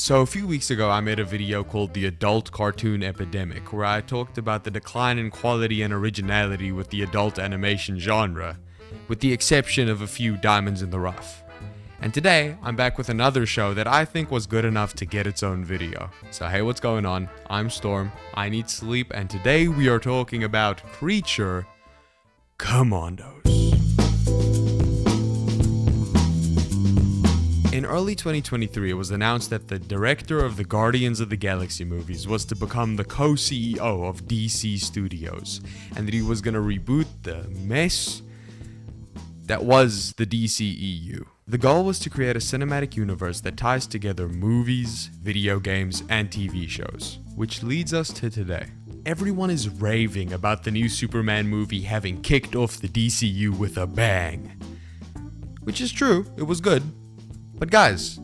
So a few weeks ago I made a video called The Adult Cartoon Epidemic, where I talked about the decline in quality and originality with the adult animation genre, with the exception of a few diamonds in the rough. And today, I'm back with another show that I think was good enough to get its own video. So hey, what's going on? I'm Storm, I need sleep, and today we are talking about Creature Commandos. In early 2023, it was announced that the director of the Guardians of the Galaxy movies was to become the co-CEO of DC Studios, and that he was going to reboot the mess that was the DCEU. The goal was to create a cinematic universe that ties together movies, video games, and TV shows, which leads us to today. Everyone is raving about the new Superman movie having kicked off the DCU with a bang. Which is true, it was good. But guys,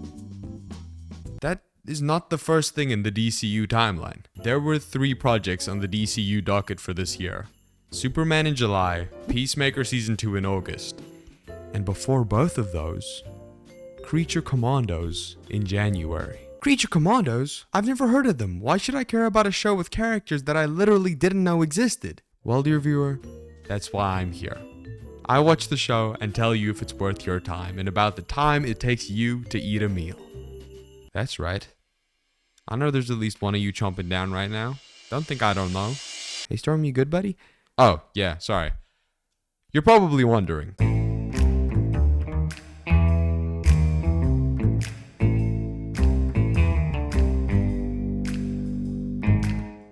that is not the first thing in the DCU timeline. There were 3 projects on the DCU docket for this year. Superman in July, Peacemaker Season 2 in August, and before both of those, Creature Commandos in January. Creature Commandos? I've never heard of them. Why should I care about a show with characters that I literally didn't know existed? Well, dear viewer, that's why I'm here. I watch the show and tell you if it's worth your time and about the time it takes you to eat a meal. That's right. I know there's at least one of you chomping down right now. Don't think I don't know. Hey Storm, you good, buddy? Oh, yeah, sorry. You're probably wondering.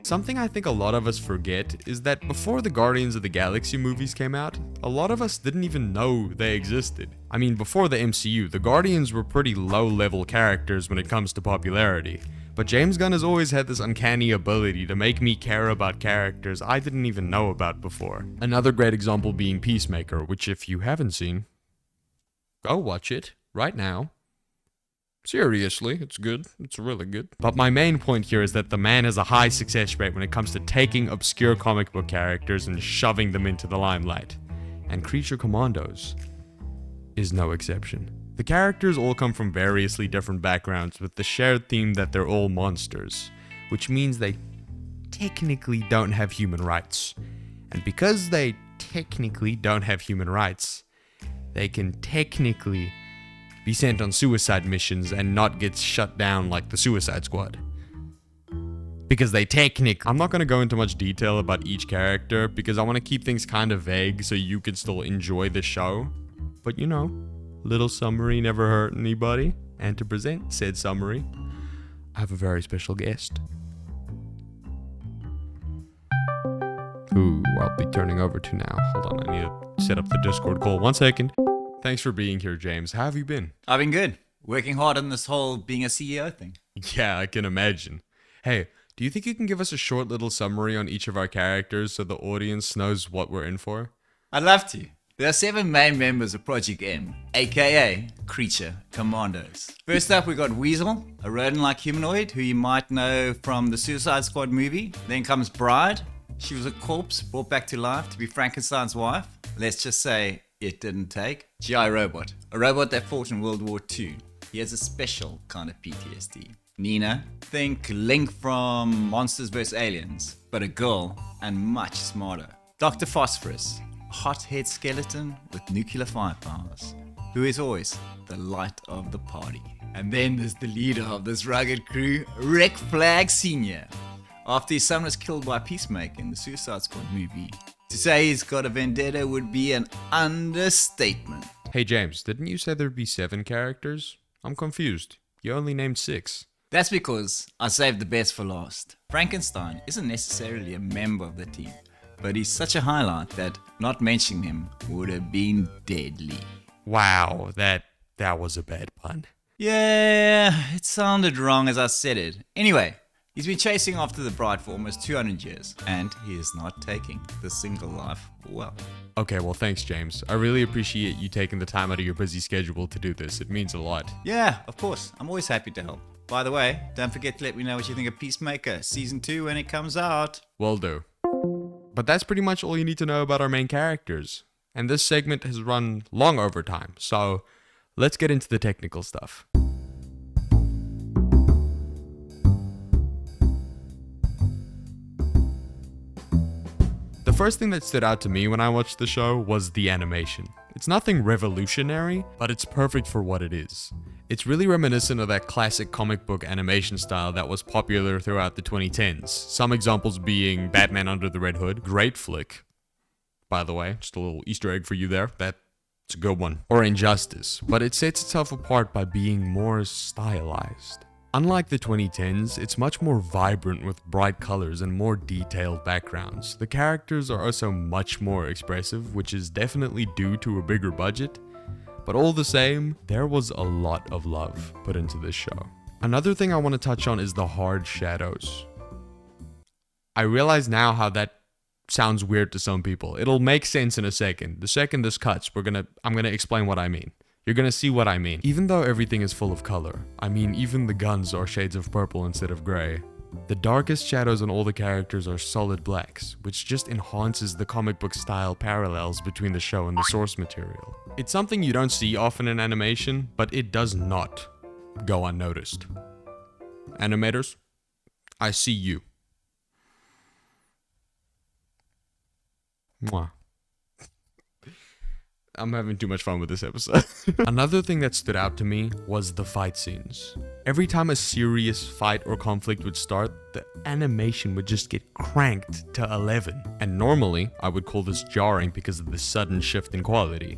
Something I think a lot of us forget is that before the Guardians of the Galaxy movies came out, a lot of us didn't even know they existed. I mean, before the MCU, the Guardians were pretty low-level characters when it comes to popularity, but James Gunn has always had this uncanny ability to make me care about characters I didn't even know about before. Another great example being Peacemaker, which if you haven't seen, go watch it right now. Seriously, it's good. It's really good. But my main point here is that the man has a high success rate when it comes to taking obscure comic book characters and shoving them into the limelight. And Creature Commandos is no exception. The characters all come from variously different backgrounds with the shared theme that they're all monsters, which means they technically don't have human rights. And because they technically don't have human rights, they can technically be sent on suicide missions and not get shut down like the Suicide Squad. Because they technically... I'm not going to go into much detail about each character because I want to keep things kind of vague so you can still enjoy the show. But you know, little summary never hurt anybody. And to present said summary, I have a very special guest, who I'll be turning over to now. Hold on, I need to set up the Discord call. 1 second. Thanks for being here, James. How have you been? I've been good. Working hard on this whole being a CEO thing. Yeah, I can imagine. Hey, do you think you can give us a short little summary on each of our characters so the audience knows what we're in for? I'd love to. There are 7 main members of Project M, aka Creature Commandos. First up, we got Weasel, a rodent-like humanoid who you might know from the Suicide Squad movie. Then comes Bride. She was a corpse brought back to life to be Frankenstein's wife. Let's just say it didn't take. G.I. Robot, a robot that fought in World War II. He has a special kind of PTSD. Nina, think Link from Monsters vs. Aliens, but a girl and much smarter. Dr. Phosphorus, a hot-head skeleton with nuclear firepowers, who is always the light of the party. And then there's the leader of this rugged crew, Rick Flag Sr. After his son was killed by Peacemaker in the Suicide Squad movie. To say he's got a vendetta would be an understatement. Hey James, didn't you say there'd be 7 characters? I'm confused. You only named 6. That's because I saved the best for last. Frankenstein isn't necessarily a member of the team, but he's such a highlight that not mentioning him would have been deadly. Wow, that was a bad pun. Yeah, it sounded wrong as I said it. Anyway, he's been chasing after the bride for almost 200 years, and he is not taking the single life well. Okay, well thanks James. I really appreciate you taking the time out of your busy schedule to do this. It means a lot. Yeah, of course. I'm always happy to help. By the way, don't forget to let me know what you think of Peacemaker Season 2 when it comes out. Will do. But that's pretty much all you need to know about our main characters. And this segment has run long over time, so let's get into the technical stuff. first thing that stood out to me when I watched the show was the animation. It's nothing revolutionary, but it's perfect for what it is. It's really reminiscent of that classic comic book animation style that was popular throughout the 2010s. Some examples being Batman Under the Red Hood, great flick, by the way, just a little Easter egg for you there, that's a good one. Or Injustice, but it sets itself apart by being more stylized. Unlike the 2010s, it's much more vibrant with bright colors and more detailed backgrounds. The characters are also much more expressive, which is definitely due to a bigger budget, but all the same, there was a lot of love put into this show. Another thing I want to touch on is the hard shadows. I realize now how that sounds weird to some people. It'll make sense in a second. The second this cuts, I'm gonna explain what I mean. You're gonna see what I mean. Even though everything is full of color, I mean even the guns are shades of purple instead of gray, the darkest shadows on all the characters are solid blacks, which just enhances the comic book style parallels between the show and the source material. It's something you don't see often in animation, but it does not go unnoticed. Animators, I see you. Mwah. I'm having too much fun with this episode. Another thing that stood out to me was the fight scenes. Every time a serious fight or conflict would start, the animation would just get cranked to 11. And normally, I would call this jarring because of the sudden shift in quality.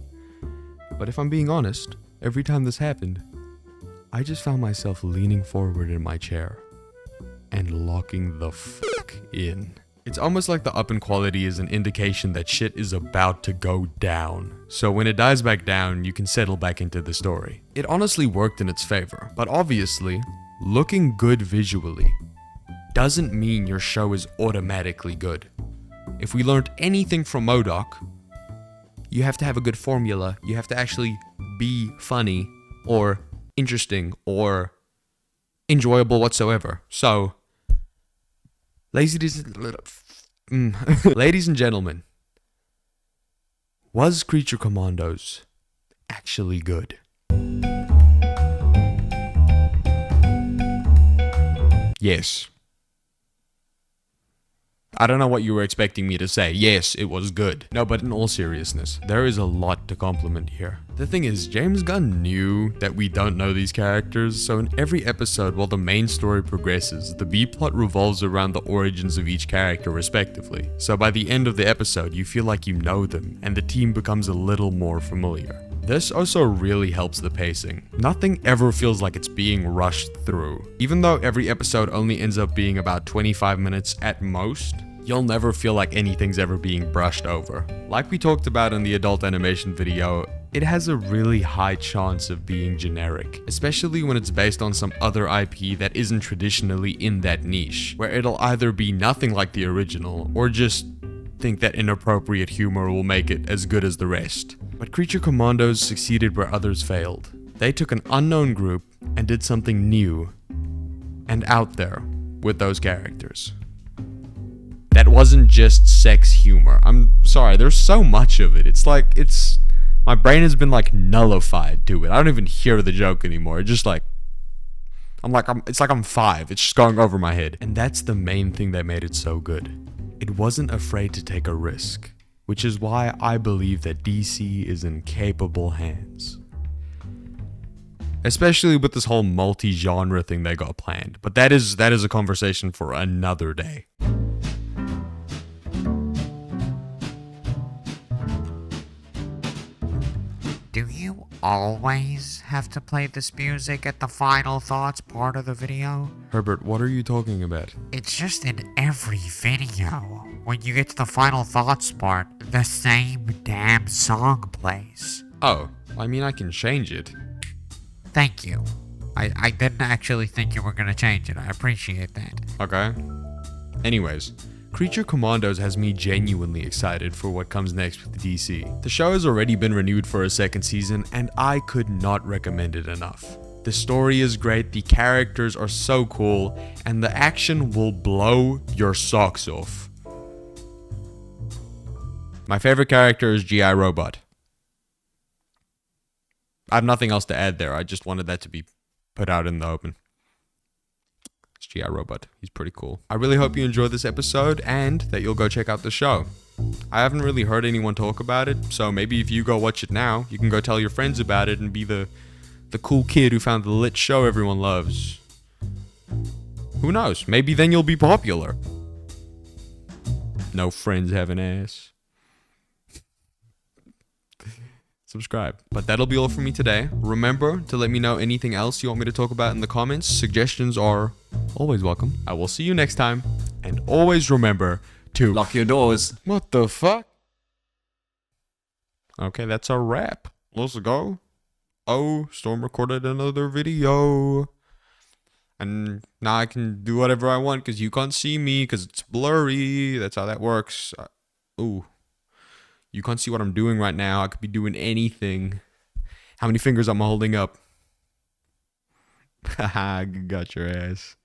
But if I'm being honest, every time this happened, I just found myself leaning forward in my chair and locking the fuck in. It's almost like the up in quality is an indication that shit is about to go down. So when it dies back down, you can settle back into the story. It honestly worked in its favor, but obviously, looking good visually doesn't mean your show is automatically good. If we learned anything from MODOK, you have to have a good formula. You have to actually be funny or interesting or enjoyable whatsoever. So, ladies and gentlemen, was Creature Commandos actually good? Yes. I don't know what you were expecting me to say. Yes, it was good. No, but in all seriousness, there is a lot to compliment here. The thing is, James Gunn knew that we don't know these characters, so in every episode while the main story progresses, the B-plot revolves around the origins of each character respectively. So by the end of the episode, you feel like you know them, and the team becomes a little more familiar. This also really helps the pacing. Nothing ever feels like it's being rushed through. Even though every episode only ends up being about 25 minutes at most, you'll never feel like anything's ever being brushed over. Like we talked about in the adult animation video, it has a really high chance of being generic, especially when it's based on some other IP that isn't traditionally in that niche, where it'll either be nothing like the original, or just think that inappropriate humor will make it as good as the rest. But Creature Commandos succeeded where others failed. They took an unknown group and did something new and out there with those characters. That wasn't just sex humor. I'm sorry, there's so much of it. My brain has been nullified to it. I don't even hear the joke anymore. It's just it's like I'm 5. It's just going over my head. And that's the main thing that made it so good. It wasn't afraid to take a risk, which is why I believe that DC is in capable hands. Especially with this whole multi-genre thing they got planned. But that is a conversation for another day. Do you always have to play this music at the final thoughts part of the video? Herbert, what are you talking about? It's just in every video. When you get to the final thoughts part, the same damn song plays. Oh, I mean I can change it. Thank you. I didn't actually think you were gonna change it. I appreciate that. Okay. Anyways, Creature Commandos has me genuinely excited for what comes next with DC. The show has already been renewed for a second season, and I could not recommend it enough. The story is great, the characters are so cool, and the action will blow your socks off. My favorite character is G.I. Robot. I have nothing else to add there, I just wanted that to be put out in the open. It's G.I. Robot. He's pretty cool. I really hope you enjoyed this episode and that you'll go check out the show. I haven't really heard anyone talk about it, so maybe if you go watch it now, you can go tell your friends about it and be the cool kid who found the lit show everyone loves. Who knows? Maybe then you'll be popular. No friends have an ass. Subscribe. But that'll be all from me today. Remember to let me know anything else you want me to talk about in the comments. Suggestions are always welcome. I will see you next time. And always remember to Lock your doors. What the fuck? Okay, that's a wrap. Let's go. Oh, Storm recorded another video. And now I can do whatever I want because you can't see me because it's blurry. That's how that works. Ooh. You can't see what I'm doing right now. I could be doing anything. How many fingers am I holding up? Haha, got your ass.